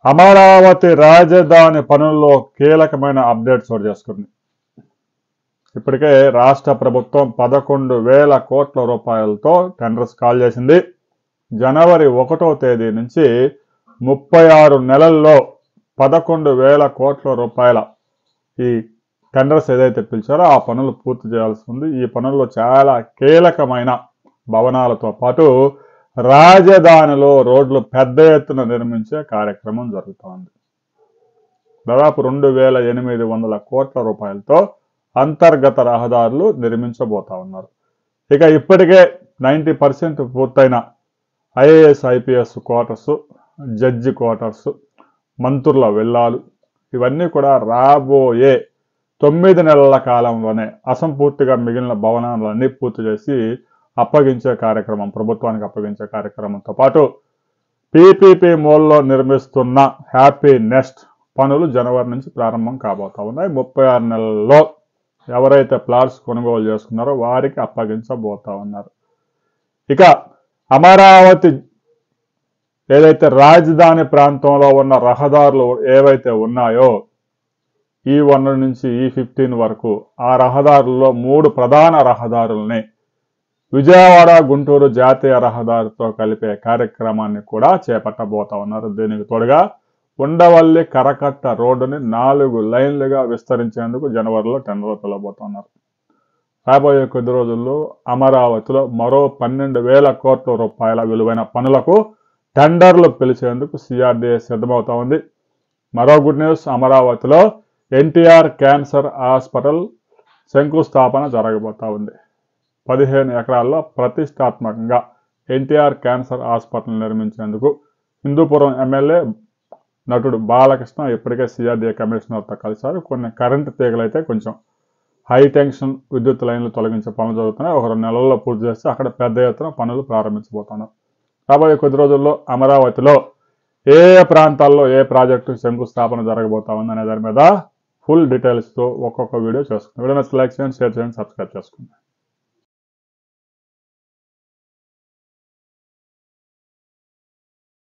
అమరావతి రాజధాని పనుల్లో కీలకమైన అప్డేట్ చోటు చేసుకుంది. ఇప్పటికే రాష్ట్ర ప్రభుత్వం 11,000 కోట్ల రూపాయలతో టెండర్స్ కాల్ చేసింది. జనవరి 1వ తేదీ నుంచి 36 నెలల్లో 11,000 కోట్ల రూపాయల ఈ టెండర్స్ ఏదైతే పిలిచారో ఆ పనులు పూర్తి చేయాల్సి ఉంది. ఈ పనుల్లో చాలా కీలకమైన భవనాలతో పాటు రాజధానిలో రోడ్లు పెద్ద ఎత్తున నిర్మించే కార్యక్రమం జరుగుతోంది. దాదాపు 2,800 కోట్ల రూపాయలతో అంతర్గత రహదారులు నిర్మించబోతా ఉన్నారు. ఇక ఇప్పటికే 90% పూర్తయిన IAS IPS quarters, judge quarters, మంత్రుల విల్లాలు ఇవన్నీ కూడా రాబోయే 9 నెలల కాలంలోనే అసంపూర్తిగా మిగిలిన భవనాలన్నీ పూర్తి చేసి అప్పగించే కార్యక్రమం, ప్రభుత్వానికి అప్పగించే కార్యక్రమంతో పాటు పీపీపీ మోల్లో నిర్మిస్తున్న హ్యాపీ నెస్ట్ పనులు జనవరి నుంచి ప్రారంభం కాబోతా ఉన్నాయి. 36 నెలల్లో ఎవరైతే ప్లాట్స్ కొనుగోలు చేసుకున్నారో వారికి అప్పగించబోతా ఉన్నారు. ఇక అమరావతి ఏదైతే రాజధాని ప్రాంతంలో ఉన్న రహదారులు ఏవైతే ఉన్నాయో E1 నుంచి E15 వరకు ఆ రహదారుల్లో 3 ప్రధాన రహదారుల్ని విజయవాడ గుంటూరు జాతీయ రహదారితో కలిపే కార్యక్రమాన్ని కూడా చేపట్టబోతా ఉన్నారు. దీనికి తోడుగా ఉండవల్లి కరకట్ట రోడ్డుని 4 లైన్లుగా విస్తరించేందుకు జనవరిలో టెండర్లు పిలవబోతున్నారు. రాబోయే కొద్ది రోజుల్లో అమరావతిలో మరో 12,000 కోట్ల రూపాయల విలువైన పనులకు టెండర్లు పిలిచేందుకు సిఆర్డీఏ సిద్ధమవుతా ఉంది. మరో గుడ్ న్యూస్, అమరావతిలో ఎన్టీఆర్ క్యాన్సర్ హాస్పిటల్ శంకుస్థాపన జరగబోతా ఉంది. 15 ఎకరాల్లో ప్రతిష్టాత్మకంగా ఎన్టీఆర్ క్యాన్సర్ హాస్పిటల్ నిర్మించేందుకు హిందూపురం ఎమ్మెల్యే నటుడు బాలకృష్ణ ఇప్పటికే సిఆర్డీఏ కమిషనర్తో కలిశారు. కొన్ని కరెంటు తీగలైతే కొంచెం హై టెన్షన్ విద్యుత్ లైన్లు తొలగించే పనులు జరుగుతున్నాయి. 1-2 నెలల్లో పూర్తి చేస్తే అక్కడ పెద్ద ఎత్తున పనులు ప్రారంభించబోతున్నారు. రాబోయే కొద్ది రోజుల్లో అమరావతిలో ఏ ప్రాంతాల్లో ఏ ప్రాజెక్టు శంకుస్థాపన జరగబోతా ఉంది అనే దాని మీద ఫుల్ డీటెయిల్స్తో ఒక్కొక్క వీడియో చేసుకుంటాం. వీడియో నచ్చితే లైక్ చేయండి, షేర్ చేయండి, సబ్స్క్రైబ్ చేసుకోండి.